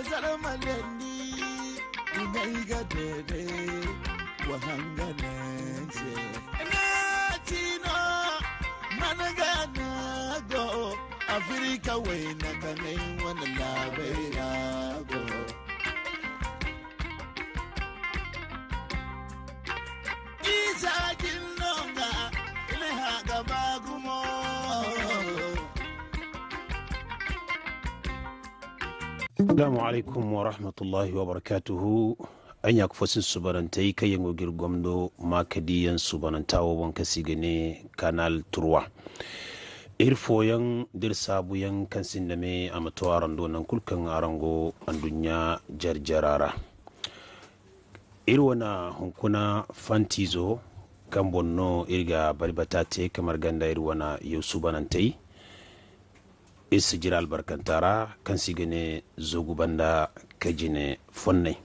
zalmalendi inaiga dede wahanganense natino managana go Afrika wena kanai wana labera go Isa jinonga ile haga bagumo Assalamu alaikum wa rahmatullahi wa barakatuhu. Anya kufasin subarantai kayan gogir gwamdo makadiyan subarantawa wanka sigane kanal turwa. Irfoyan dirsabuyan kansin da me a matuwaran donan kulkan arango andunya jarjarara. Irwana hunkuna fantizo kan bonno irga baribatate kamar ganda irwana yau subarantai. Isi jira albarkantara kan sigane zagu banda ka jine fonnay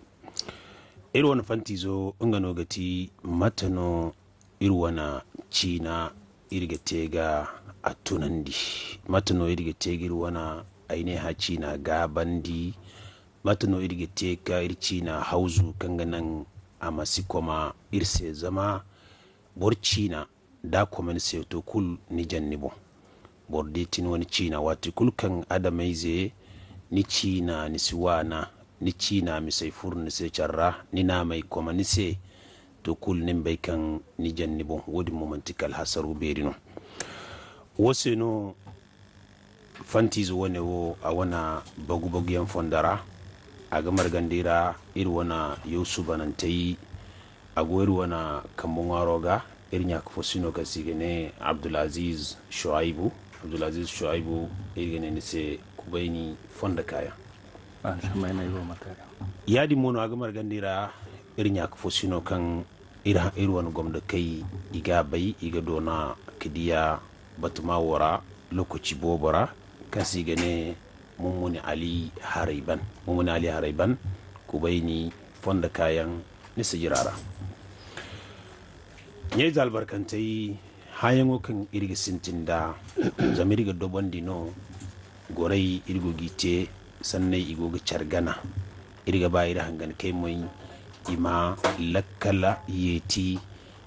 irwana fantizo ingano gati matano irwana china irga tega atunandi matano irga tega irwana aine ha china ga bandi matano irga tega ir china hauzu kanganan amasikoma irse zama bor china da komen seto kul ni jannibo borditin wani china wati kulkan adamaize ni china ni siwana ni china mi sai furni sai charra ni na mai koma ni sai to kul nin bai kan ni jannibo wodi momentikal hasaru berino wose no fantizo wane wo a wana bagu yan fondara a gamar gandira iri wana yusu banantai a goyir wana kambon waroga irin ya kufo sino ka sigene Abdulaziz Shuaibu irgene ni se kubaini fonda kaya shamaina yiwo makara yadi mono agamar gandira irin ya kufo sino kan irwan gomda kai iga bai iga dona kidiya batuma wara lokaci bobara kan sigene mummuni ali haraiban kubaini fonda kayan ni sijirara nyai zalbarkantai hayan kan irga sintinda zamiriga dobondi no gorai irgo gite sannai igoga chargana irga ba ira hangan kai moy ima lakkala yeti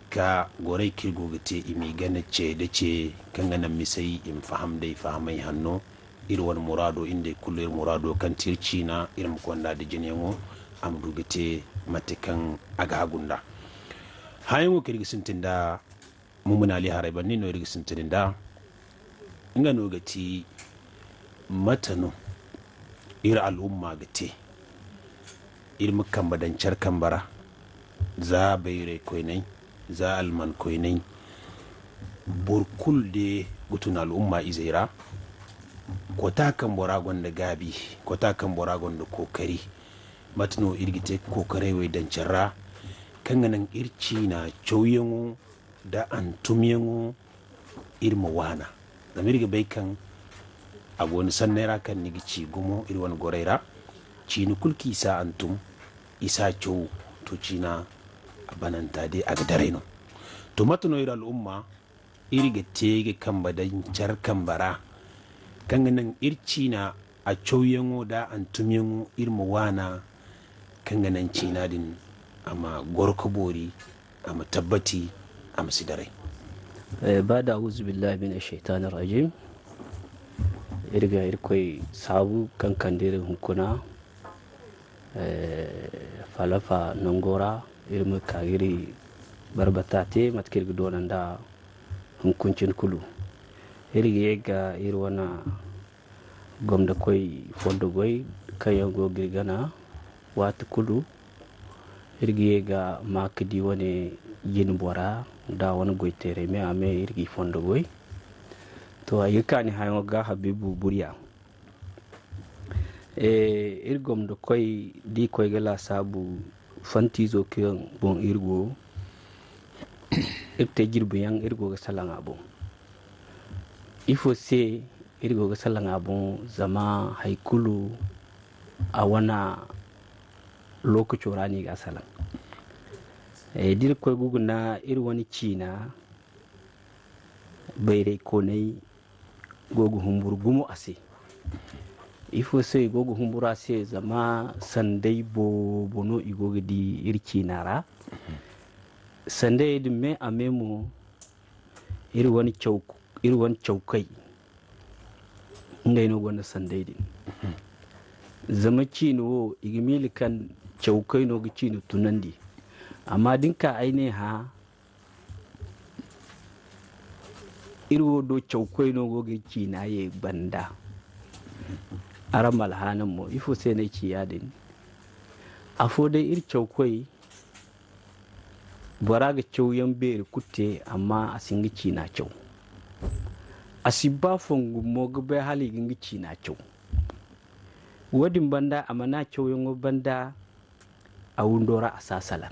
ka gorai kirgo gite imi gana ce da ce kan ganan misai in fahamai hanno irwan murado inda kullu murado kan tircina irin konda da jinengo am dugite matakan agagunda hayan kirga sintinda mumuna ali harai banni no irgi sintininda inga no gati matano ira al'umma gate irmi kambadancar kambara za bayre koinai za alman koinai burkul de gutun al'umma izaira kota kan boragon da gabi kota kan boragon da kokari matano irgite kokare wai dancarra kan ganan irci na chauyengu da antumiyangu irma wana da mirga bai kan agoni sannera kan nigici gumo irwan goreira cini kulki isa antum isa chow to cina abananta de agdareno to matuno ira al'umma irga tege kamba dan jar kambara kan nan ircina a chowyengo da antumiyangu irma wana kan nan cina din ama gorko bori ama tabbati amsidarai بعد أعوذ بالله من الشيطان الرجيم irkoi sabu kan kandire hunkuna falafa nongora irmu kagiri barbatate matkir gudonanda hunkuncin kulu irga irwana gomda koi fondo goy kayango girgana watu kulu irga makdi wane yin bora da wani goitere me ame irgi fondo goy to ayikani hayo ga habibu buriya irgom do koy di koy gala sabu fantizo kyon bon irgo irte jirbu yang irgo ga salanga bon ifo se irgo ga salanga bon zama haikulu a wana lokaci rani ga salan dir koy guguna ir wani cina bayre konai gogu humbur gumo ase ifo sai igogo humbura sai zama sandai bono igogo di irki nara sandai din me amemo iri wani chaukai ngai no gonda sandai din zama cino igimili kan chaukai no cino tunandi amma dinka aine ha iri do chaukai no goge cina ye banda aramal hanan mo ifo sai na ci yadin afo dai iri chaukai baraga chauyan beri kutte amma a singi cina chau asiba fongu mo gbe hali gingi cina chau wadin banda amana chauyan banda a wundora asasala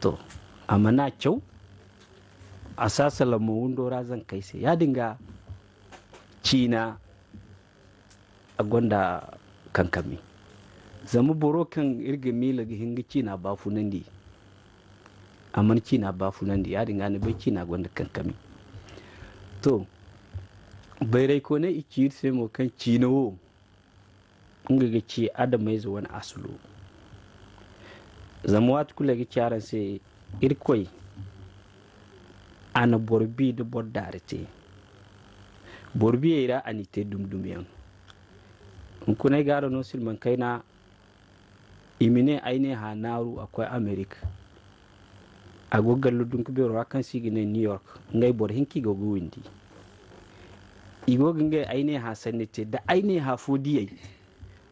to amana chau asasala mo wundora zan kai sai ya dinga cina a gonda kankami zama boro kan irga mila ga hinga cina bafunandi amman cina bafunandi ya dinga ne bai cina gonda kankami to bayrai ko ne ikir sai mo kan cina wo nga ga ci adamai zo wani asulu zama wat kula ga ciaran sai irkoi ana borbi da bordarete borbi ira anite dumdumiyan kunai gara no silman kaina imine aine ha naru akwai america agogal ludun kubero kan sigine new york ngai bor hinki go windi igo ngai aine ha sanite da aine ha fodiyai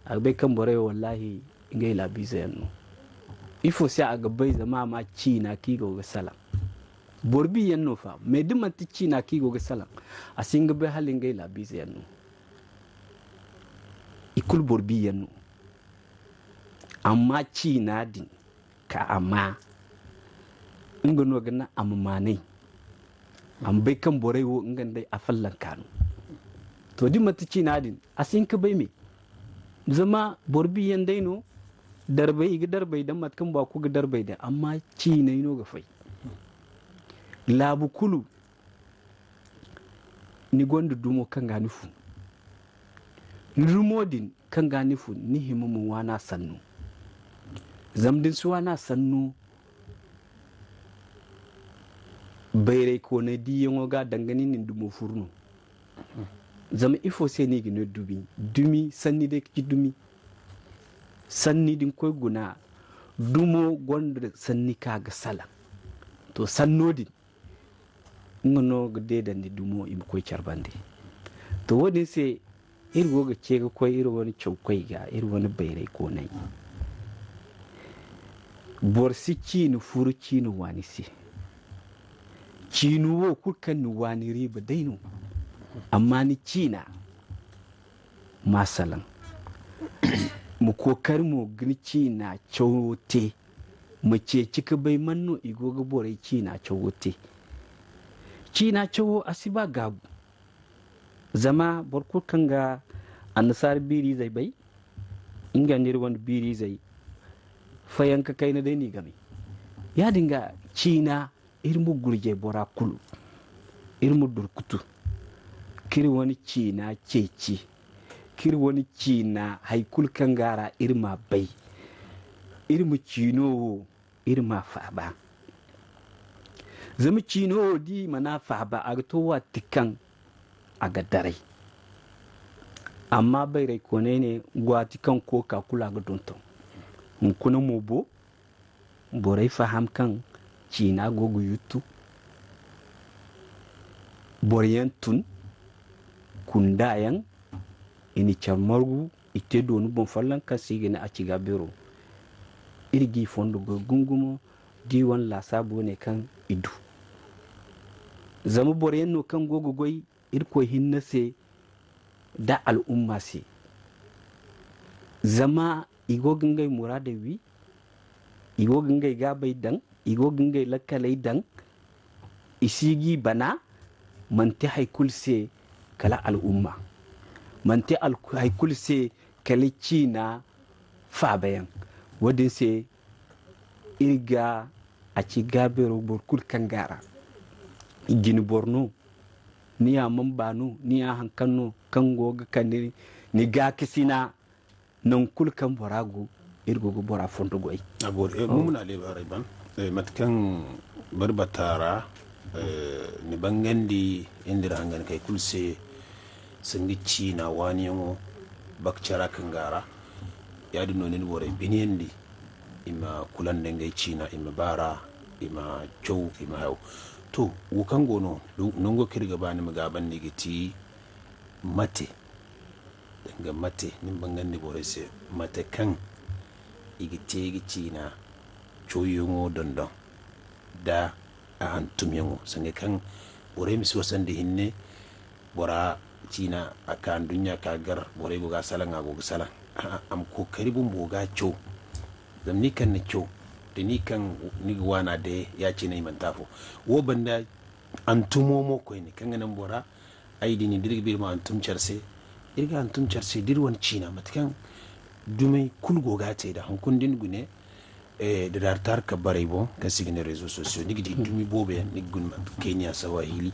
agbe kan bore wallahi ngai labiza yanno ifo sai aga bai zama ma cina kigo ga salam borbi yanno fa me dimati cina kigo ga salam asinga bai halin ngai labiza yanno ikul borbi yanno amma cina din ka amma inga no gana ammanai am bai kan borai wo ingan dai a fallan kanu to di mata cina din asin ka bai me zama borbi yan dai no darbai ga darbai dan matkan ba ku ga darbai da amma cina no ga fai labu kulu ni gonda dumo kan ga nufu rumodin kan ga nufu ni himumun wana sannu zamdin su wana sannu bayrai ko na di yango ga dangane nin dumo furno zama ifo sai ne gina dumi sanni da ki dumi sanni din koy guna dumo gonda sanni ka ga sala to sannodin ngono ga dedan di dumo im koy charbande to wodin sai irgo ga ce ga koy iri wani chaukai ga iri wani bayrai ko nai borsi cinu furu cinu wani si cinu wo kukan ni wani riba dainu amma ni cina masalan mu kokar mu gni cina chote mu ce cika bai manno igoga borai cina chote cina chowo asiba gabu zama borkukan ga annasar biri zai bai inga nirwan biri zai fayanka kai na dai ni game ya dinga cina irmu gurje bora kulu irmu durkutu kiri wani cina ceci kiri wani cina haikul kangara irma bai irmu cino irma faba zama cino di mana faba a to wa tikan a ga dare amma bai rai kone ne gwati kan ko ka kula ga donton kuna mobo borai faham kan cina gogo yutu boriyan tun kundayan ini charmargu ite donu bon fallan kan sigene Acigaabeero irgi fondo go gungumo diwan la sabo ne kan idu zama boriyan no kan gogo goy irko hinnase da al'umma se zama igo gingai murada wi igo gingai gabai dan igo gingai lakalai dan isigi bana manti haikul se kala al'umma manti haikul se kala cina fabayan wadin se irga Acigaabeero borkul kangara gini borno niya mambano niya hankano kango ga kaniri ni ga kisina nan kulkan borago irgo go bora fondo goy abor mumna le bare ban matkan barbatara ni bangandi indira hangan kai kulse sangi china wani yango bakcara kangara yadi no nin bore biniendi ima kulan dengai china ima bara ima chow ima haw to wukan gono nongo kirga bani magaban nigiti mate danga mate nin bangandi bore se mate kan igite china choyungo dondon da a hantum yango sange kan bore mi sosan de hinne bora china akan dunya kagar bore go ga sala nga go sala am ko karibun boga cho zam ni kan ne cho de ni kan ni wana de ya ci ne man tafo wo banda antumo mo ko ni kan nan bora ai dini dirbi ma antum charse irga antum charse dirwan china matkan dumai kulgo ga te da hankun din gune da dartar ka bare bon ka signe réseaux sociaux ni gidi dumi bobe ni gun Kenya Swahili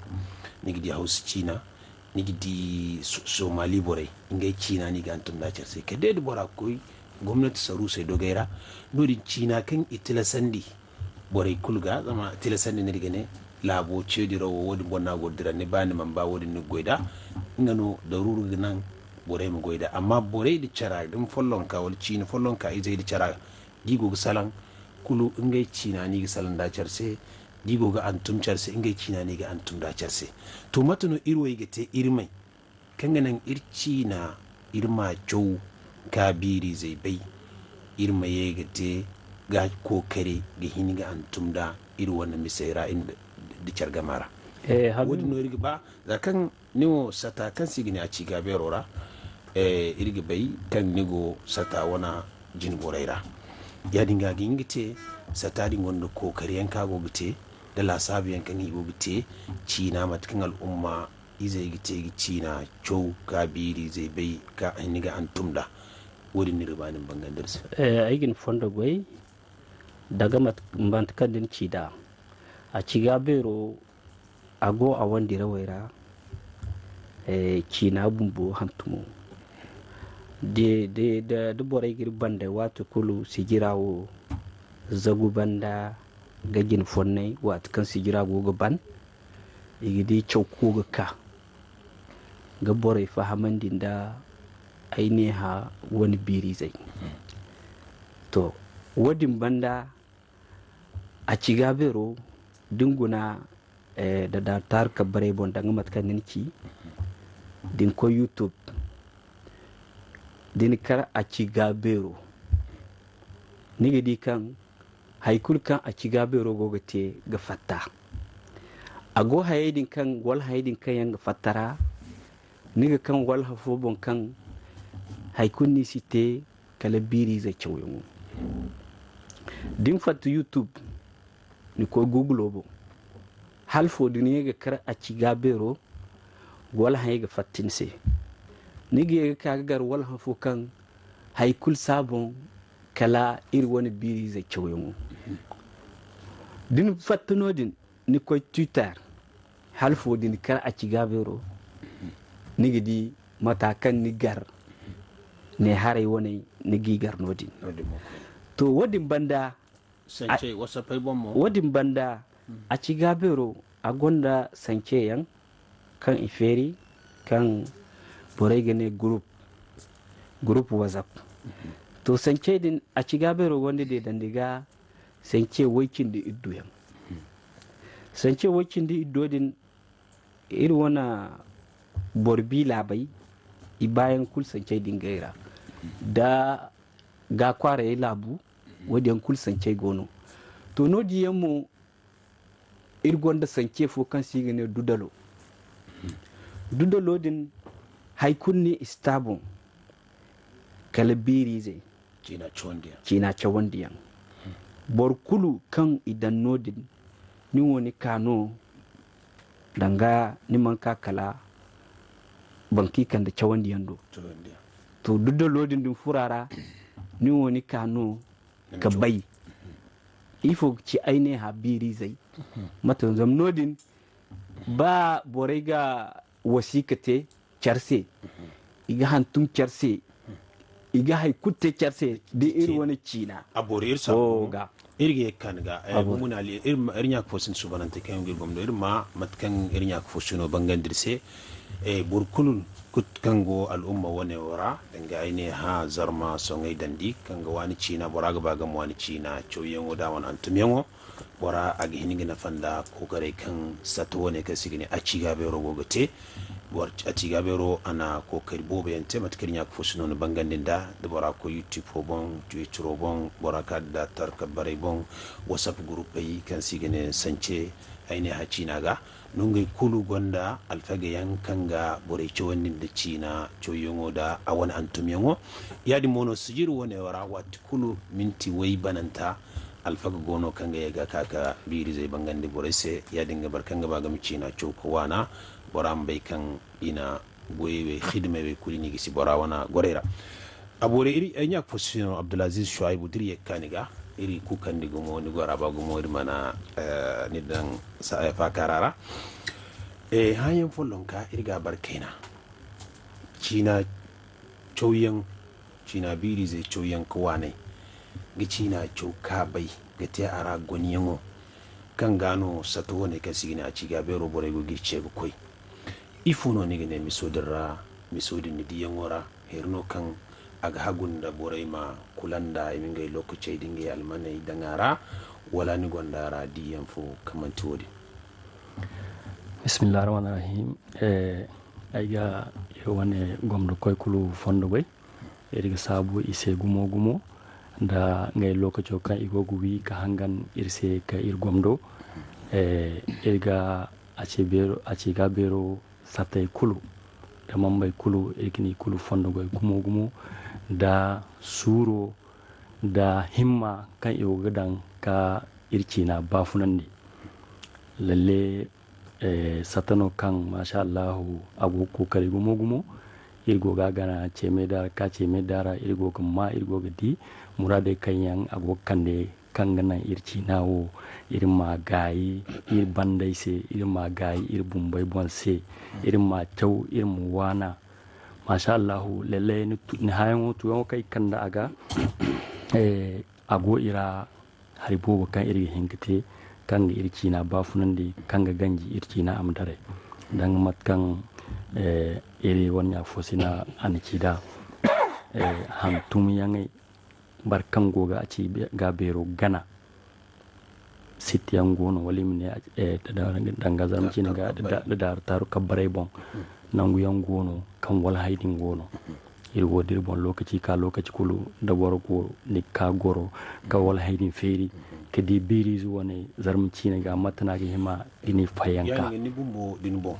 ni gidi Hausa China ni gidi Somali bore ngai China ni ga antum da charse ke de bora koy gwamnati saru sai dogaira nodin China kan itila sandi bore kulga zama itila sandi ne diga ne labo ce diro wodi bonna godira ne bani man ba wodi ni goida ngano daruru nan bore mu goida amma bore di cara dum follon ka wal China follon ka izai di cara digo salan kulu ngai China ni ga salan da charse digo ga antum charse ngai China ni ga antum da charse to matuno irwai ga te irmai kanga nan ir China irma jow kabiri zai bai irma ye ga te ga kokare ga hini ga antum da iri wannan misaira inda di chargamara wodi no irga ba da kan niwo sata kan sigini Acigaabeero ra irga bai kan nigo sata wana jin boraira ya dinga gingite sata din wanda kokare yanka go gite da lasabi yankan hibo gite China matkan al'umma izai gite China chow kabiri zai bai ka hini ga antum da wodi ni ribanin bangandarsa aigin fondo goy daga mantkan din cida Acigaabeero ago a wandi rawaira China bumbu hantumo de boray gir bande watu kulu sigirawo zagu banda gajin fonnay watu kan sigirawo go ban igidi chawko ga ka ga boray fahamandin da aine ha wani biri zai to wadin banda Acigaabeero dinguna da datar ka bare bon da ngamat kan ninki din ko YouTube din kar Acigaabeero nigi di kan haikul kan Acigaabeero gogate ga fatta ago hayedin kan wal hayedin kan yang fattara niga kan wal hafo bon kan haikun ni site kala biri za chawyon din fatu YouTube ni ko Google obo halfo duniya ga kar Acigaabeero wal hay ga fattinse nigi ga gar wal hafo kan haikul sabon kala ir wani biri za chawyon din fattuno din ni ko Twitter halfo din kar Acigaabeero nigi di matakan ni gar ne haray woni ni gigar nodin to wadin banda sanche wasa pay bommo wadin banda Acigaabeero agonda sanche yang kan iferi kan boregene group WhatsApp to sanche din Acigaabeero wonde de dandiga sanche wakin di iddu yang sanche wakin di iddo din iri wana borbi labai ibayan kul sanche din gaira da ga kware labu wadin kul sanche gono to no diyamo irgonda sanche fo kan sigene dudalo din haikunni istabon kala birize China chawondiyan bor kulu kan idan nodin ni woni kano danga ni manka kala banki kan da chawondiyan do to dudalo din dun furara ni woni kano ka bai ifo ci aine ha biri zai matan zam nodin ba borega wasikate charse iga hantum charse iga hay kutte charse de ir wani cina abore ir sabu ga irge kan ga muna li irnya ko sin subanante kan gir gomdo irma matkan irnya ko suno bangandirse burkulul kut kango al'umma wane wara danga aine ha zarma songai dandi kanga wani cina boraga baga wani cina choyengo da wan antumengo bora agi hinigina fanda kokare kan sato wane ka sigine Acigaabeero gogote bor Acigaabeero ana kokari bobe yante matkirnya ko suno bangandin da bora ko YouTube ho bon Twitter ho bon bora ka da tarka bare bon WhatsApp group yi kan sigine sance aine ha cina ga nungai kulu gonda alfage yankanga bore chowandin da cina choyongo da awan antumyengo yadi mono sijiru wone wara wat kulu minti way bananta alfaga gono kanga yaga kaka biri zai bangande bore se yadi ngabar kanga baga mi cina choko wana boram bay kan ina goyewe khidme be kulini gisi bora wana gorera abore iri anya posino Abdulaziz Shuaibu diri kaniga iri kukan di gumo ni gora ba gumo iri mana ni dan sa fa karara hayan follon ka iri ga barkaina cina chouyan cina biri zai chouyan kwane gi cina chouka bai gate ara goniyango kan gano sato ne ka sigina Acigaabeero bore go girce go koi ifuno ni ne misodin ni diyangora herno kan aga hagunda borai ma kulanda imingai lokacin dinga almanai dangara wala ni gondara diyan fo kamanti wodi bismillahir rahmanir rahim aiga wane gomdo koy kulu fondo goy eriga sabu ise gumo da ngay lokacin kan igogu wi ka hangan irse ka ir gomdo eriga Acigaabeero satay kulu da mambay kulu irkini kulu fondo goy gumo da suro da himma kan iyo gadan ka ircina bafunandi lalle satano kan masha Allah ago kokari gumo irgo gana ceme dara irgo ma irgo gadi murade kanyan ago kande kangana ircina wo irma gayi ir bandai se irma gayi ir bumbay bonse irma taw irmu wana masha Allah lalle ni hayan to yau kai kan da aga ago ira haribo kan iri hingite kan ga irki na bafunan da kan ga ganji irki na amdare dan matkan iri wanya fosina Acigaabeero hantum yangai barkan goga Acigaabeero gana sitiyan gono wali mine da dangazar mcin ga da taru kabare bon nangu yan gono kan wal haidin gono irgo dirbon lokaci kulu da wargo ni ka goro ka wal haidin feri ka di biri zuwa ne zarmci ne ga matana ga hima ini fayanka yani ni bumbo dinbo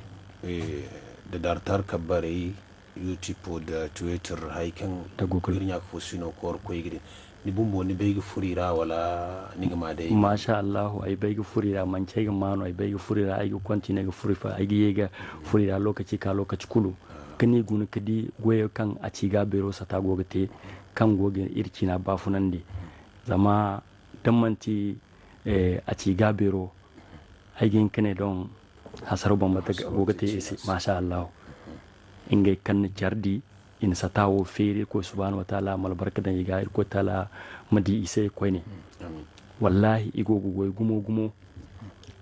da dartar kabare YouTube da Twitter haikan da Google irnya ko sino kor ko yigiri ni bumbo ni begi furira wala ni gama dai masha Allah ai begi furira man ce ga mano ai begi furira ai ga continue ga furifa ai ga furira lokaci kulu kani gunu kadi goye kan Acigaabeero sata gogate kan goge irkina bafunande zama dammanti Acigaabeero ai gin kane don hasar bomba ta gogate isi masha Allah ingai kan jardi in satawo fere ko subhanahu wataala mal barkadan yiga ko taala madi ise ko ne wallahi igogo goy gumo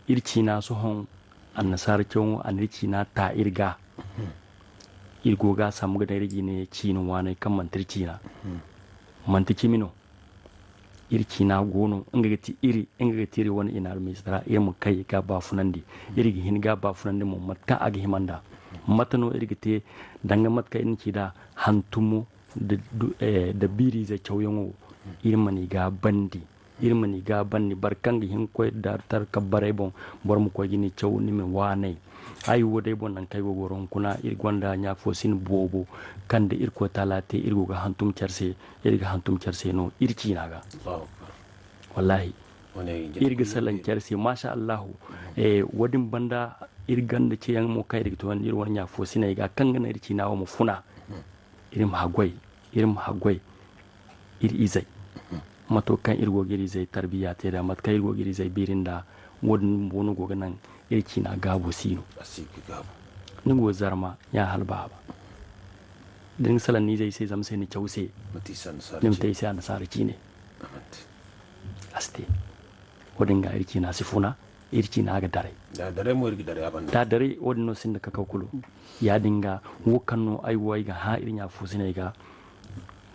ircina so hon annasar kyon anircina ta irga irgoga samu ga irgi ne cinu wane kan mantircina mantiki mino ircina gono inga tiri wani ina almisra mu kai ga bafunandi irgi hin ga bafunandi mu matka agi himanda matano irgite danga matka inci da hantumu da biri zai kyauyan irmani ga bandi barkan ga hin koy da tar kabare bon bor mu koy gini kyau ni me wane ai wodai bon nan kai gogoron kuna irgonda nya fosin bobo kan da irko talate irgo ga hantum charse no irki naga wallahi irga salan charse masha Allah wadin banda irgan da ce yan mo kai da to wani irwan nya fosina ga kan ga irki nawo mu funa irim hagwai ir izai mato kan irgo giri zai tarbiya te da mat kai irgo giri zai birinda wodin bono go nan irki na gabo sino asiki gabo ningo zarma ya halba ba din salan ni zai sai zamse ni chause matisan nim sarci tai sai an sare cine aste wodin ga irki na sifuna irki na ga dare da dare mo irgi dare abanda da dare wodin no sin da ka kawkulo ya dinga wokanno ai wai ga ha irin ya fusine ga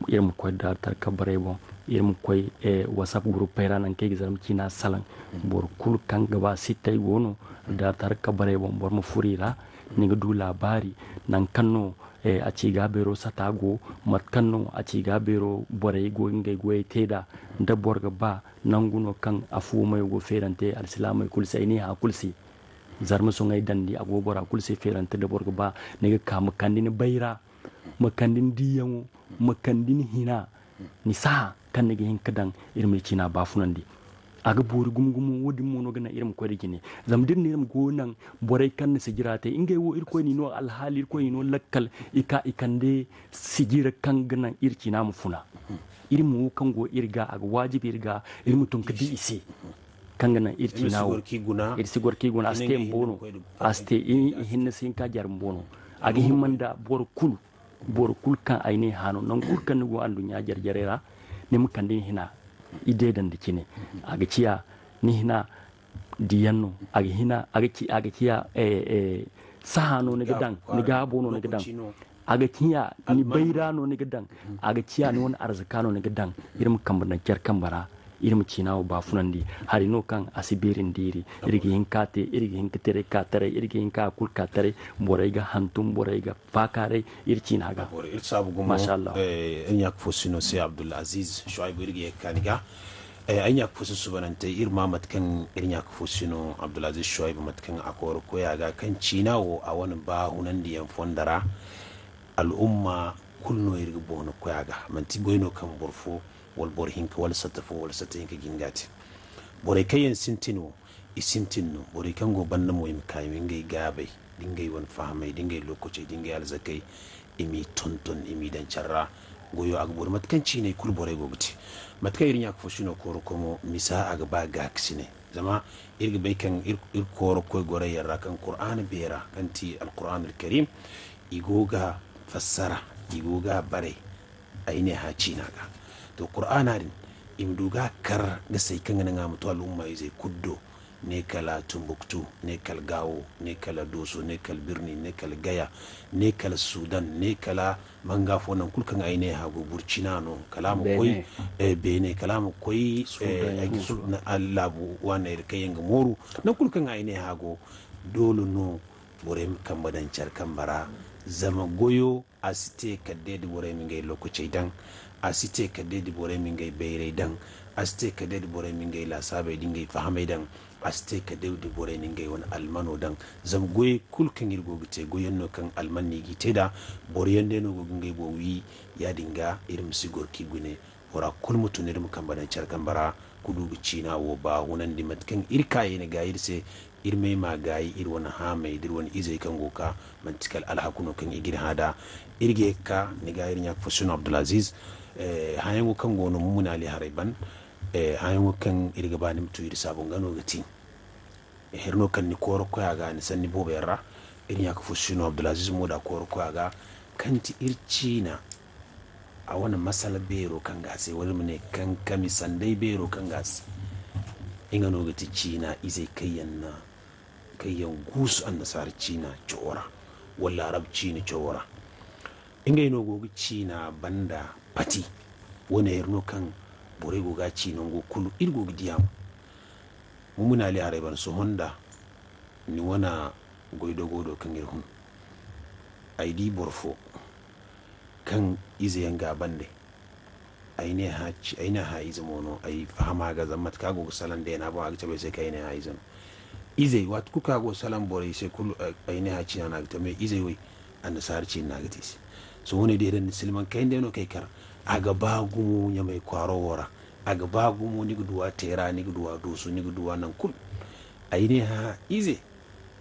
irin koy da tar kabare bon irin koy whatsapp group pera nan ke gizaram kina salan bor kul kan gaba sitai wono da tar kabare bon bor mu furira ni ga du labari nan kanno Acigaabeero satago mat kanno Acigaabeero boray go ngay goy teda da borga ba nanguno kan afu may go ferante alislamay kulsi ni ha kulsi zarma so ngay dandi ago bora kulsi ferante da borga ba ne ga kam kandini bayra makandin diyango makandin hina ni sa kan ne ga hin kadan irmi cina ba funandi aga bori gumgumu wodi mono gana irim ko rigine zamdir ne irim gonan boray kan sigirate ingay wo ir ko ni no alhali ir ko ni no lakkal ikande sigira kan gana irki namu funa irim wo kan go irga aga wajibi irga irim tun kadi isi kan gana irki nawo ir sigor ki guna aste mbono aste hinna sin ka jar mbono aga himmanda bor kul kan ayne hano nan kul kan go andu nya jar jarera nim kandin hina ide dan dikine aga ciya ni hina diyanno aga ciya sahano ne gadan ni gabono ne gadan aga ciya ni bayrano ne gadan aga ciya ni won arzakano ne gadan irim kambana jar kambara irim cinawo ba funandi hari no kan asibirin diri irgi hinkate irgi hinkatere katare irgi hinka kul katare borayga hantum borayga fakare ircinaga irsabu gumo masha Allah enyak fosino si Abdul Aziz Shuaib irgi kaniga enyak fosu subanante irma matkan irnyak fosino Abdul Aziz Shuaib matkan akor ko yaga kan cinawo a wani ba hunandi yan fondara al'umma kulno irgi bono ko yaga manti goyno kan borfo wal bor hinka wal satafo wal satinka gingati bore kayen sintino isintino bore kango banda mo imkay ngey gabe dingay won fahamay dingay lokoce dingay alzakai imi tonton imi dan charra goyo ag bor matkanci ne kul bore gobti matkay irnya ko shino koro komo misa aga ba gaksine zama irga bay kan ir koro koy gore yarra kan qur'an bera kanti alquran alkarim igoga fassara igoga bare aine ha cinaga to qur'ana din imduga kar ga sai kan nga mutu al'umma zai kuddo ne kala tumbuktu ne kal gawo ne kala doso ne kal birni ne kal gaya ne kala sudan ne kala mangafo nan kulkan aine ha go burcinano kalamu koy bene kalamu koy na allabu wana irkayen ga moru nan kulkan aine ha go dole no borem kambadan charkambara zama goyo asite kadde di borem ngay lokaci dan asite kadde di bore min ngay beyre dan asite kadde di bore min ngay la sabe di ngay fahamay dan asite kadde di bore ni ngay won almano dan zam goy kul kan irgo gite goyenno kan almanni gite da bore yende no go ngay bo wi ya dinga irim sigor ki gune wora kul mutun irim kan badan charkan bara kudu cina wo ba hunan di matkan irkaye ne ga irse irme ma gayi ir wona ha mai dir woni izai kan goka mantikal alhakuno kan igir hada irge ka ni ga irnya fusun Abdulaziz hayango kan gono mun ali haraiban hayango kan irga banim to ir sabon gano gati herno kan ni koro ko yaga ni sanni bobe yarra irnya ka fusun Abdulaziz moda koro ko yaga kanti ircina a wani masala bero kan gase wani mune kan kami sandai bero kan gase inga no gati cina izai kayyan gusu an nasar cina cora wala arab cina cora inga ino gogi cina banda pati wani yarno kan bore goga cina go kulu irgo gidiyam mumuna ali areban so honda ni wana goido kan irhun aidi borfo kan ize yanga bande aine ha ize mono ai fahama ga zammat kago salan de na ba ga tabe sai kai ne ha ize ize wat ku kago salan bore sai kul aine ha cina na ga me ize wai an sar cin na ga tisi so woni de ran silman kai de no kai kar aga bagumu nya mai kwaro wora aga bagumu ni guduwa tera ni guduwa dosu ni guduwa nan kul aine ha ize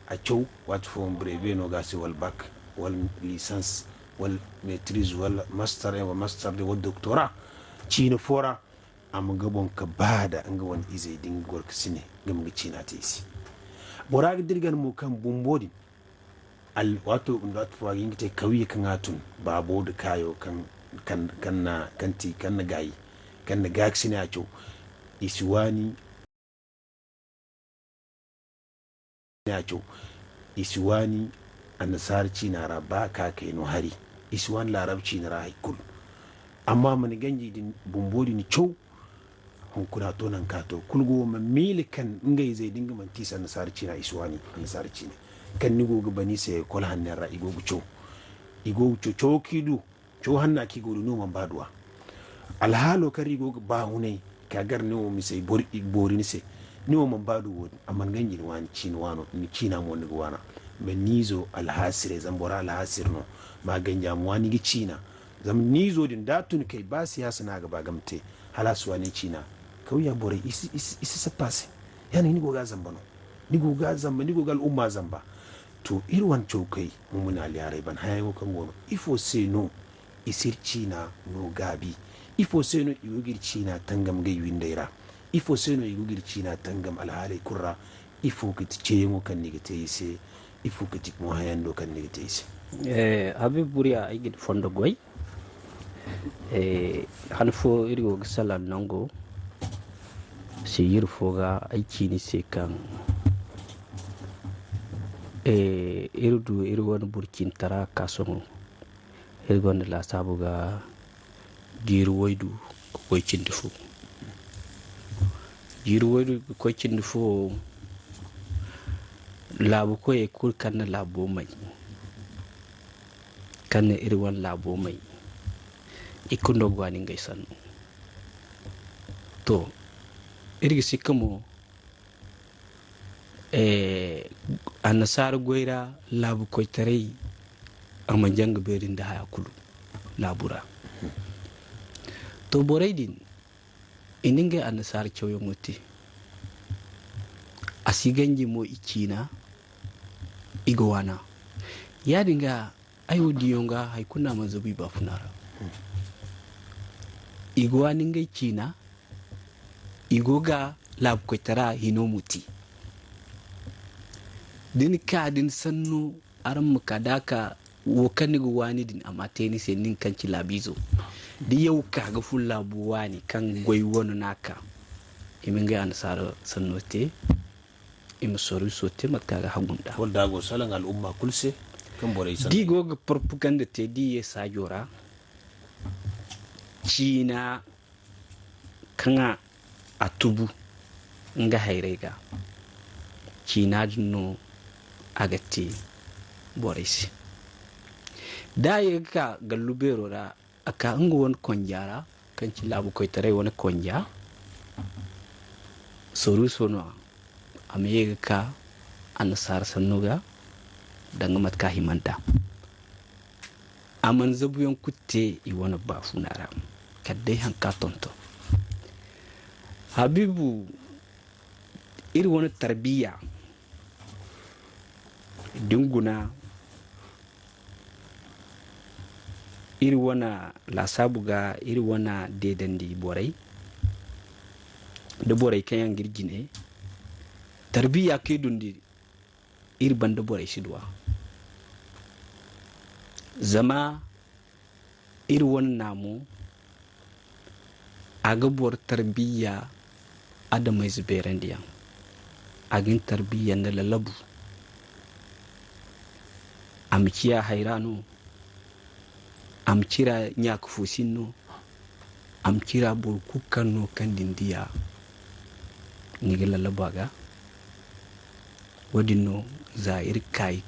a chow wat fo breve no ga wal bac wal licence wal maîtrise wal master wa master de wal doctorat cina fora am gabon ka bada anga won izai din gorka sine gam ga cina ta isi boraga dirgan mu kan bumbodi al wato unda tuwa yingite kawiye kan atun babo da kayo kan na gayi kan na gaksi ne a co isiwani a nasarci na raba ka kai no hari isiwan larabci na rahikul amma man ganji din bumbodi ni cow hun kuna to nan ka to kulgo ma milikan ngai zai dinga man tisa nasarci na isiwani nasarci ne kan ni goga bani sai kol hannan ra igogu cow kidu cow hanna ki godu no man baduwa alhalo kari goga ba hunai kagar ne o mi sai bori ni sai ni o man badu wodi amma ganji ni wani cin wano ni cina mo ni wana ben nizo alhasire zambora alhasir no ma ganja mo wani gi cina zam nizo din datun kai ba siyasa na gaba gamte halasu wani cina kauya bore isi sa passe yani ni goga zamba no ni goga al'umma zamba to irwan chokai mumuna liyarai ban hayo kan gono ifo se no isir cina no gabi ifo se no igugir cina tangam gai windaira ifo se no igugir cina tangam alhali kurra ifo kiti ceyengo kan nigite ise ifo kiti mo hayando kan nigite ise habib buriya ay fondo goy hanfo irigo gisala nango si yirfoga ay cini se kan irdu irwon burkin tara kasomo irgon la sabuga jiru waydu koy cindi fu jiru waydu koy cindi fu labu ko e kur kan labo mai kan irwan labo mai ikundo gwani ngai sanu to irgi sikamo anasar goira labu ko tarei amma jang berin da haya kulu labura to boraidin ininga anasar choyo muti asiganji mo ikina igowana yadinga ayo diyonga haikuna mazabi ba funara igowani ngai kina igoga lab ko tara hinomuti din ka din sannu aran mukadaka wo kanigo wani din amateni se nin kanci labizo di yau ka ga ful labu wani kan goy wonu naka iminga an saro sannote im soru sote matka ga hagunda wal dago salan al umma kulse kan bore san digo ga propaganda te di ye sajora China kanga atubu nga hayrega China no agati boris daye ka galubero da aka ngo won konjara kan ci labu koy tare won konja soru sono ameye ka ansar sanuga danga matka himanta aman zabuyon kutte i wona bafunara kadde hanka tonto habibu iri wona tarbiya dinguna iri wona la sabuga iri wona dedandi boray de boray kayan girgine tarbiya ke dundi iri banda boray sidwa zama iri wani namu a gabuwar tarbiyya adamai zubairan diyan agin tarbiyya na lalabu amciya hairano amcira nyakufusinno amcira burkukanno kan dindiya niga lalabu aga wadinno za iri kai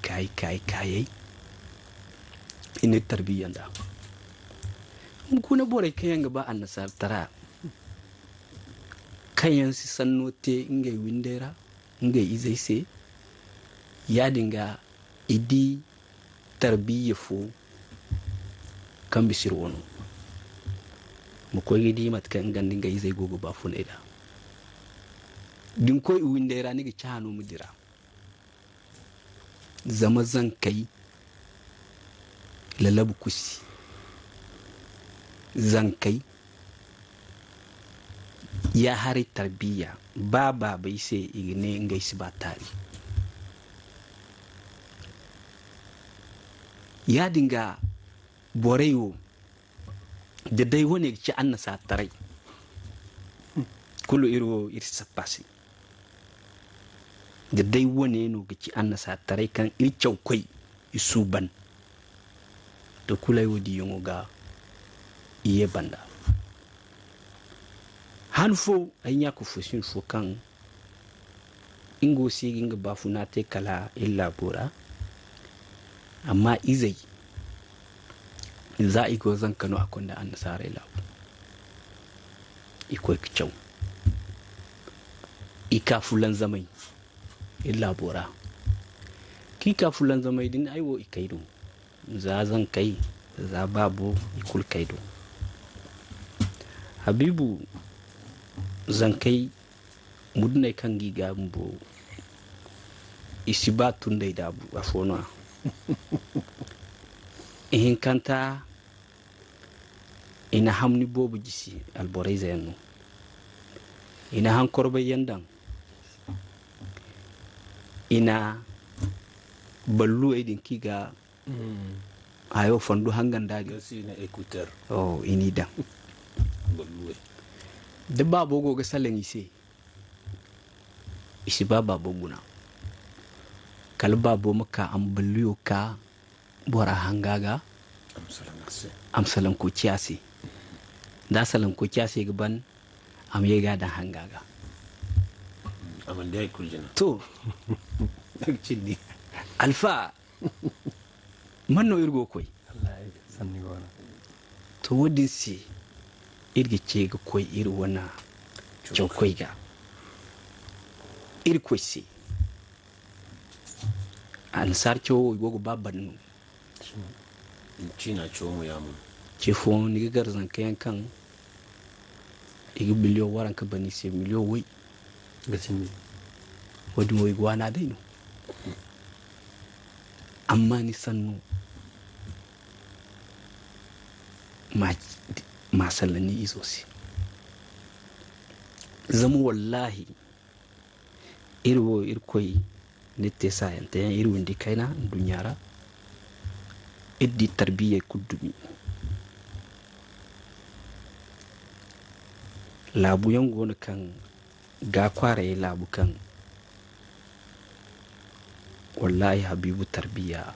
ina tarbiyyan da kuna bore kayan gaba an nasar tara kayan si sannote ingai windera ingai izai se ya dinga idi tarbiyya fu kan bisir wono mu ko idi matkan gandin ga izai gogo ba fu ne da din ko windera ni ga chano mudira zama zan kai lalabu kusi zankai ya hari tarbiya ba bai sai igine ngai si batari ya dinga boreyo da dai wani ci an nasa tarai kullu iro irsa pasi da dai wani no ga ci an nasa tarai kan irkyau kai isuban da kula wadi yungo ga iye banda hanfo anya ku fusin fo kan ingo sigin ga bafuna te kala illa bora amma izai za a iko zan kano a kunda an nasara labu iko kyau ika fulan zamai illa bora kika fulan zamai din aiwo ikaido za zan kai za babu ikul kaido habibu zan kai mudnai kan giga mbo isi ba tun da dabu a fona in kanta ina hamni bobu jisi alborai zayannu ina han korbai yandan ina ballu aidin kiga ayo fandu hangan dagi na écouteur oh ini dan ballu da babo go ga salen isi ba babo guna kal babo maka an ballu ka bora hangaga amsalan ko kiyasi da salan ko kiyasi gaban am yega da hangaga aman dai kuljina to cinni alfa manno irgo koy wallahi sanni gona to wodin si irge ce ga koy ir wana koy ga ir koy si an sarcho gogo babban cina chomu yamu ce fo ni garzan kayan kan igi biliyo waran ka bani se miliyo wai gacin wadin wai gwana dai no amma ni sannu ma sallani iso si zamu wallahi irwo irkoi nite sayanta yan irwin di kaina dunyara iddi tarbiyya kudumi labu yan gona kan ga kware labu kan wallahi habibu tarbiyya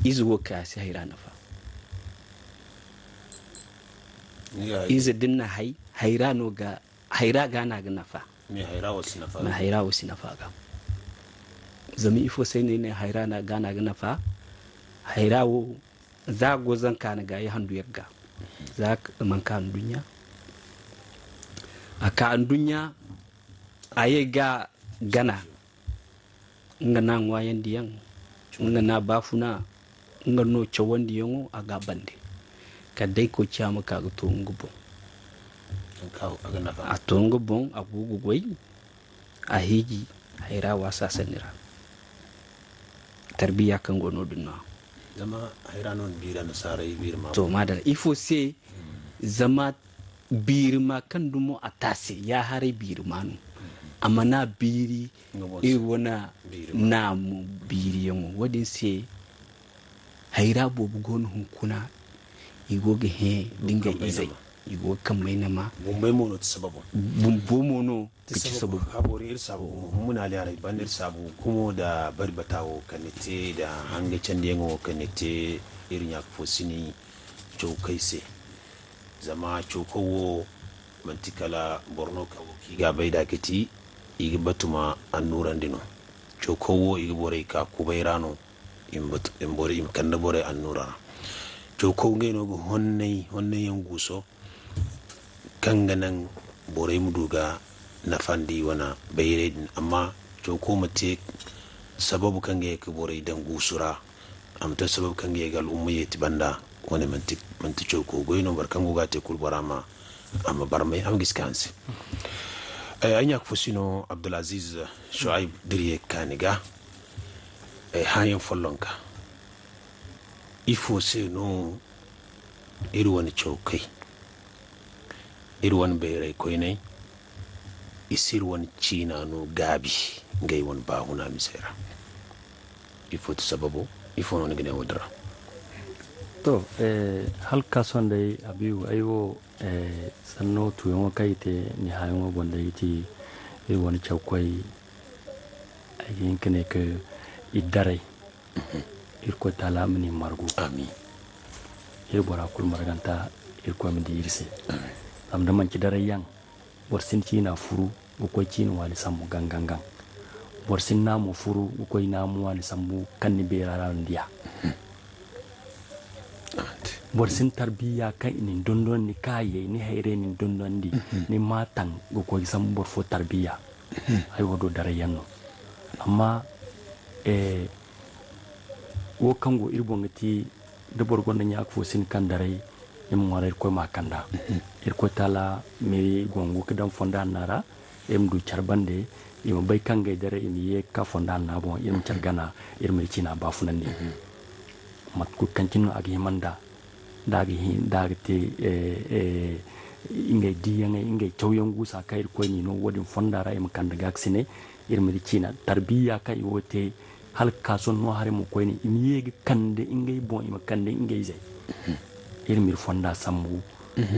izuwa ka si haira nafa izu dinna haira no ga haira gana ga nafa me haira wasu nafa na haira wasu nafa ga zami ifo sai ne haira na gana ga nafa haira wo za go zan kana ga yi handu yagga za man kan dunya aka dunya aye ga gana nga na ngwayen diyan nga na bafuna nga no chawan diyan a ga bande ka dai ko chama ka ga to ngubo a to ngubo a gugu gwai a hiji haira wasa sanira tarbiya kan gono dunna zama haira non bira na sarai bir ma to madara ifo se zama birma kan dumo a tase ya hare birmanu amma na biri wana na mu biri yango wadin se haira bobu gonu hunkuna igoge he dinga izai igo kan mai nama bumbai mono ta sababu bumbo mono ta sababu habori ir sabu muna le arai bandir sabu kuma da barbatawo kanete da hange cande yango kanete irin ya fosini choukai se zama chokowo mantikala borno kawo kiga baida kiti igi batuma annuran dino chokowo igi bore ka kubairano imbore im kanda bore annurana chokowo ngeno go honnay yan guso kanganan bore muduga nafandi wana bayre din amma chokowo mate sababu kange ke bore dan gusura amta sababu kange gal ummiyati banda wani manti chokowo goyno barkango gate kulbarama amma barmai am giskanse anya kufusino Abdulaziz Shuaib diriye kaniga hayan follonka ifo se no irwani chokai irwan bayrai koinai isirwan china no gabi ngai won bahuna misera il faut sababu il faut non gane wadra to halka son dai abiu ayo sanno tuyo kaite ni hayo bonda yiti woni chawkoy ayin kene ke idare irko tala mini margu amin bora kul marganta irko mi dirse am da man ci dare yang borsin ci na furu ko ci no wali samu gangangan borsin na mu furu ko ina mu wali samu kanni be raran dia borsin tarbiya kan inin dondon ni kaye ni hayre ni dondon di ni matan ko samu borfo tarbiya ay wodo dare yanno amma wo kango irbo ngati de borgonda nyaak fo sin kandare em ngore ko makanda irko tala mi gongo kedam fonda nara em du charbande im bay kangay dare im ye ka fonda na bon im chargana irme cina bafunandi mat ku kancino ak himanda dagi te ingay diyanga ingay chawyangu sa kayr ko ni no wodi fondara im kanda gaksine irme cina tarbiya kay wote hal kason no hare mo ko ni im yegi kande ingay bon im kande ingay zay irmir fonda sambu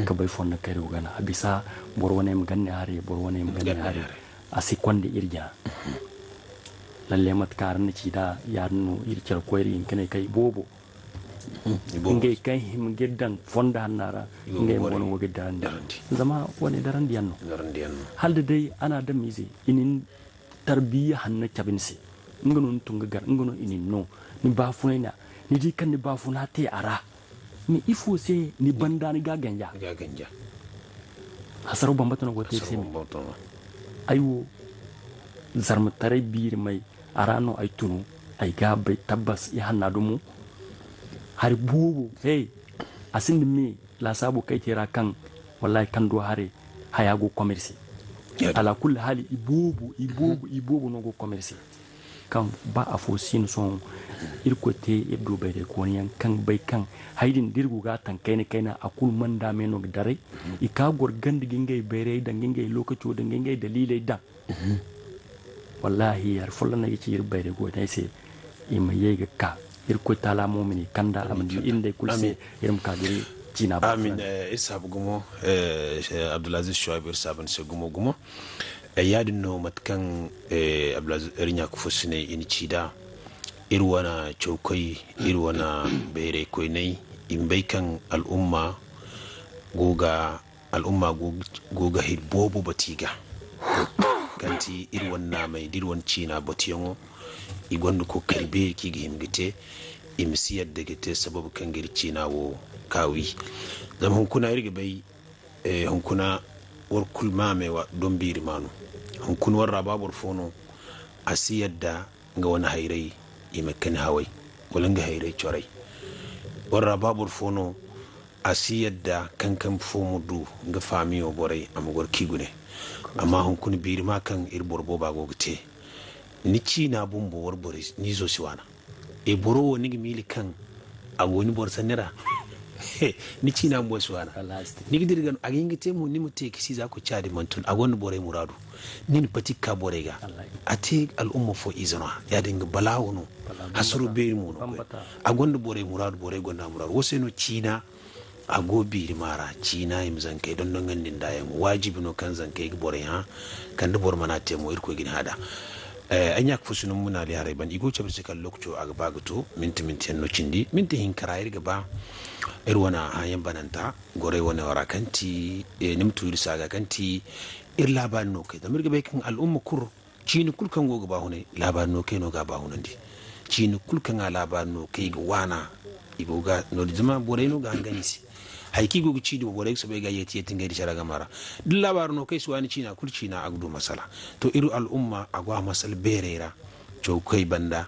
ka bay fonda kayr gana abisa bor wona im ganne hare bor wona im ganne hare asi konde irja lalle mat karne ci da yarno ircer ko iri kene kay bobo ingay kay him geddan fonda nara ingay mon wo geddan zama woni darandi yanno halde dai ana da mize inin tarbiya hanna cabinse ngono tunga gar ngono inin no ni bafuna ni di kan ni bafuna te ara ni ifo se ni banda ni gaganja hasaro bambata no gote se ayo zarma tare bir mai arano ay tunu ay gabe tabbas ya hanna dumu har bubu hey asin mi la sabu kai tira kan wallahi kan do hare hayago commerce ala kulli hali ibobu no go commerce kan ba a fosin son irkote ibdo bayde ko yan kan bay kan haydin dirgu ga tan kaina akul manda meno dare ika gor gandi gingay bere da gingay lokaci da gingay dalilai da wallahi har fulana yace ir bayde go dai sai ima yega ka irko tala mu'mini kanda amdi inde kulse irim kadiri cina ba amin isabu gumo abdulaziz shuaib irsaban se gumo yadin no matkan abdulaziz rinya ku fusine in cida irwana chokoi irwana bere koinai imbai kan al'umma goga hirbobo batiga kanti irwanna mai dirwan cina batiyango igondu ko karbe ki himgite imsiyar da gite sababu kan girci na wo kawi zama hunkuna irga bai hunkuna war kulma mai wa don biri manu hunkunuwar rababar fono a siyar da ga wani hairai imakin hawai wani ga hairai corai war rababar fono a siyar da kankan fomo du ga famiyo borai a magwar kigune amma hunkuni biri ma kan irborbo ba gogite ni ci na bumbo war boris ni zo siwana e boro woni gi mili kan agoni bor sanira ni ci na mbo siwana ni gidir gan agingi temu ni mutte kisi za ko chadi mantun agon bore muradu ni patikka bore ga ate al umma fo izana ya dinga balawono hasuru be mu no agon bore muradu bore gonna muradu woseno cina agobi mara cina im zankai don ngandin da yan wajibi no kan zankai bore ha kan da bor mana temu irko gin hada an yak fusunun muna li harai ban igo chabe kan lokco aga bagato minti no cindi minti hin karayir gaba irwana hayan bananta gore wona warakanti nimtu irsaga kanti ir laban no kai da mirga be kan al'umma kur cini kulkan go gaba hune laban no kai no gaba hunandi cini kulkan laban no kai ga wana igo ga no jama bore no ga ganisi haiki go ci do bore so be ga yeti tinga di sharaga mara duk labar no kai suwani cina kulci na agdu masala to iru al'umma agwa masal berera to kai banda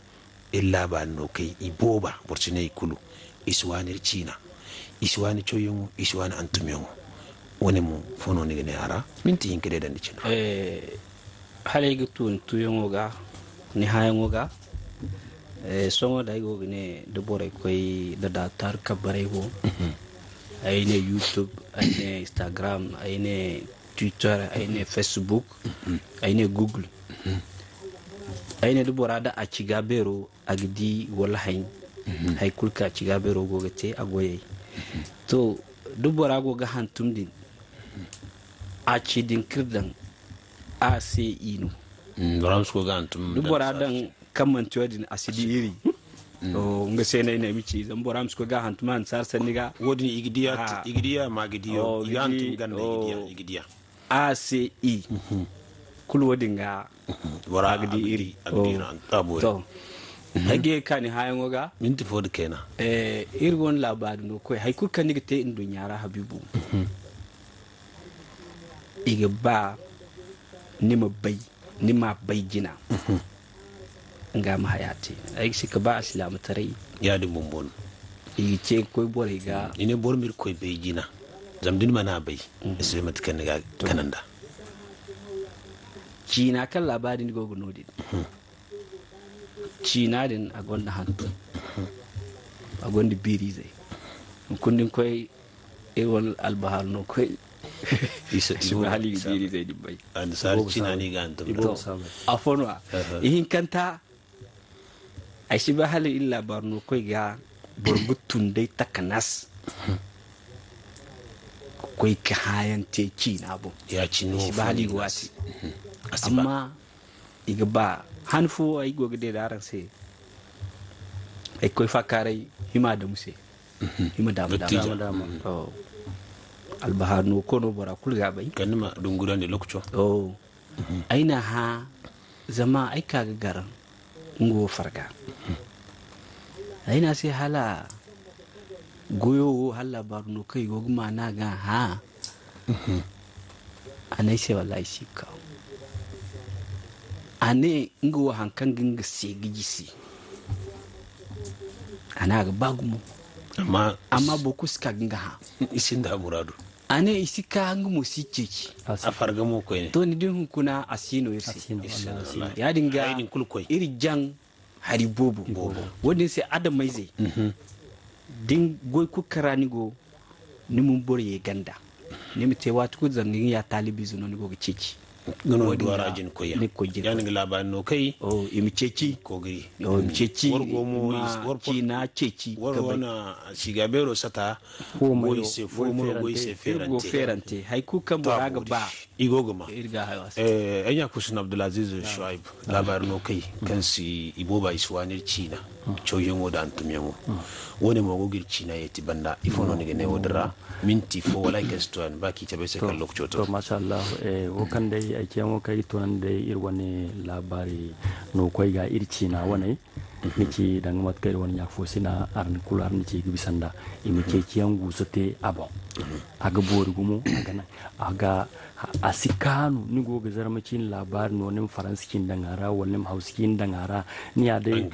illa ba no kai iboba burcine kulu iswani cina iswani choyungu iswani antumyungu woni mu fono ni ne ara minti hinkede dan cina hale gutun tuyungu ga ni hayangu ga songo dai go ne do bore koy da datar kabare go ayne YouTube ayne Instagram ayne Twitter ayne Facebook ayne Google aine du bora da Acigaabeero agdi wala hay kulka Acigaabeero gogate agoye to du bora go ga hantum din aci din kirdan ACI no Brahms ko ga hantum du bora dan kamanto din asidi iri o nga sene ina mici zan bora musko ga hantum an sar saniga wodin igdiya ma gidiyo yantum ganda igdiya ACI kul wodin ga wara agdi iri agdira tabo to hage kani hayan waga minti fod kenan irgon labari no koy hay kul kan te in dunyara habibu iga ba nima bai jina nga ma hayati ay sika ba islam tarai ya di bombon igi ce koy bore ga ine bor mir koy bai jina zamdin mana bai islam kan ga kananda Cina kan labarin gogo nodin Cina din a gonda hantu a gonda biri zai kundin koy ewal albahar no koy isa hali biri zai dibbai an sar Cina ni ga antum a fonwa ihin kanta a shi ba hali illa barno koy ga burbutun dai takanas koy ka hayan te Cina bo ya Cino shi ba hali gwati amma iga ba hanfu ay goga de daran se ay koy fakare hima da muse hima da oh albahar no kono bora kulga bai kanima dunguran de lokcho oh aina ha zama ai kaga garan ngo farga aina sai hala goyo hala barno kai gogma na ga ha anai sai wallahi shi ka ane ngo hankan ginga segijisi ana ga bagumo amma boku ska ginga ha isin da muradu ane isika hangu mo sikeki a farga mo ko ne to ni din kuna asino irsi ya dinga iri jang hari bobo wodin sai adam mai zai din goy ku karani go ni mun bore ganda ni mu te watu ku zangin ya talibi zuno ni go ceci gono duwara jin koya yani ga labarin no kai imi ceci ko giri imi ceci wargo mo kina ceci warwana Acigaabeero sata goy se fomo goy se ferante hay ku kan boraga ba igogo ma irga hawas anya kusun Abdulaziz Shuaib labarin no kai kan si iboba iswanir Cina choyen woda antum yango woni mo gogir Cina yeti banda ifono ne ne wodra minti fo wala kestoan baki tabe se kan lokcho to masha Allah wo kan dai ake mo kai to nan dai irwane labari no koy ga Cina wane miki dan mat kai wani ya fo sina arn kular ni ci bisanda imike kiyan gusate abon aga bori gumo aga asikanu ni goga zarmacin labarin wani faransikin dangara wani hauskin dangara ni ya dai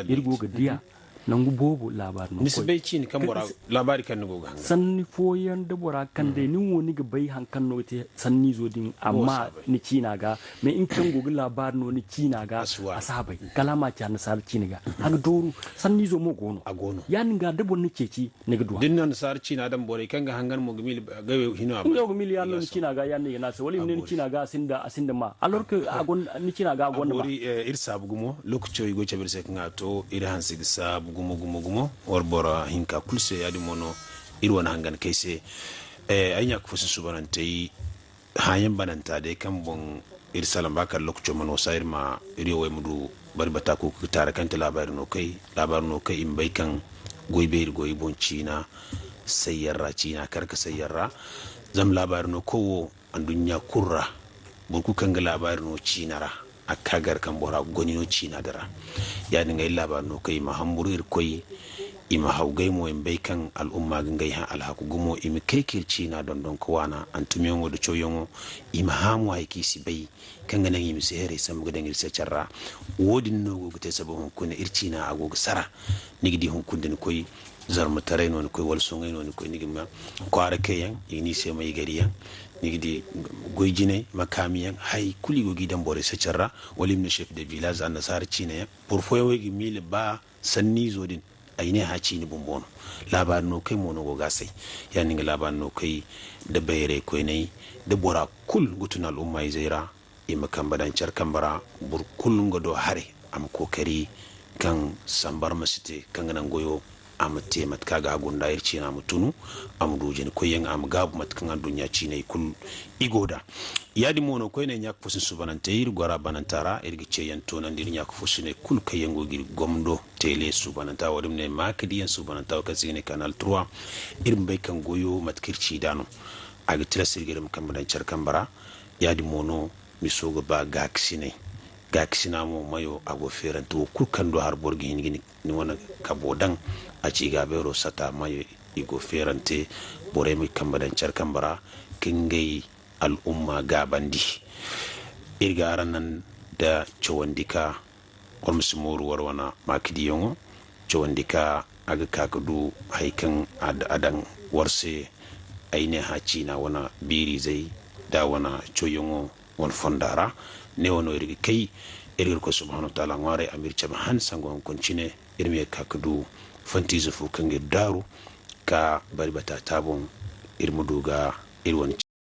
irgoga diya nan bobo labarin ni bai ci ni kan bora labari kan ni goga sanni foyan da bora kan dai ni woni ga bai hankan no te sanni zo din amma ni Cina ga me in kan goga labarin no ni Cina ga asabai kalama ta na sar Cina ga haka doru sanni zo mo gono agono yan ga dabon ni ceci ne ga duwa din nan sar Cina dan bore kan ga hangan mo gmil ga hino ba ga gmil yan ni Cina ga yan ne na sai wali ni Cina ga asinda ma alors que agon ni Cina ga agon ba irsa bugumo lokacin go cebir sai kan to ira hansi sa gumo warbora hinka kulse yadi mono irwana hangan kaise anya ku fusin subanantai hayan bananta da kan bon irsalam bakar lokacin mano sayar ma iriyo mudu bari bata ko tare kan labarin no kai in bai kan goibe goyi bon Cina sayyarra Cina karka sayyarra zam labarin no kowo an dunya kurra burku kan ga labarin no Cina ra akagar kan bora goni no Cina dara ya dinga labarin no kai mahamburir koyi ima haugai mo en bai kan al'umma gangai ha alhaku gumo imi kaikir Cina don kowana antumiyongo da choyongo ima hamu haiki si bai kan ganan imi sehere sam gadan irse charra wodin no go gute sabo hon kuna ircina agogo sara nigdi hon kundin koyi zarmu tare no koyi wal songai no koyi nigma kwara kayan ini se mai gariyan nigdi goyjine makamiyan hay kuli go gidan bore se charra walim ne chef de village an nasar Cina ya pour foyo gi mil ba sanni zodin aine haci ni bombono labarin no kai mono go gasai ya ninga labarin no kai da bayre ko ne da bora kul gutun al'umma zaira ima kambadan char kambara bur kullungo do hare am kokari kan sambar masite kan nan goyo am temat kaga gunda irci na mutunu am dujin koyen am gabu mat kan dunya ci ne kul igoda yadi mono ko ne nyak fusin subanante ir gora banantara irgi ceyan to nan dir nyak fusine kul kayengo gir gomdo tele subananta wadum ne makadi yan subananta ka zine kanal 3 irin bai kan goyo mat kirci dano aga tilasir girim kan badan char kambara yadi mono misogo ba gaksine mo mayo ago feranto kulkando har borgi hingini ni wana kabodan Acigaabeero sata mayo igo ferante boremi kambadan char kambara kingay al umma gabandi irga aranan da chowandika kolmusimoru warwana makidi yongo chowandika aga kakadu haikan adan warse aine hachi na wana biri zai da wana choyongo won fondara ne wono irgi kai irgir ko subhanahu wa ta'ala ngare amir chama han sango koncine irmi kakadu fanti zufu kange daru ka bari bata tabon irmuduga irwan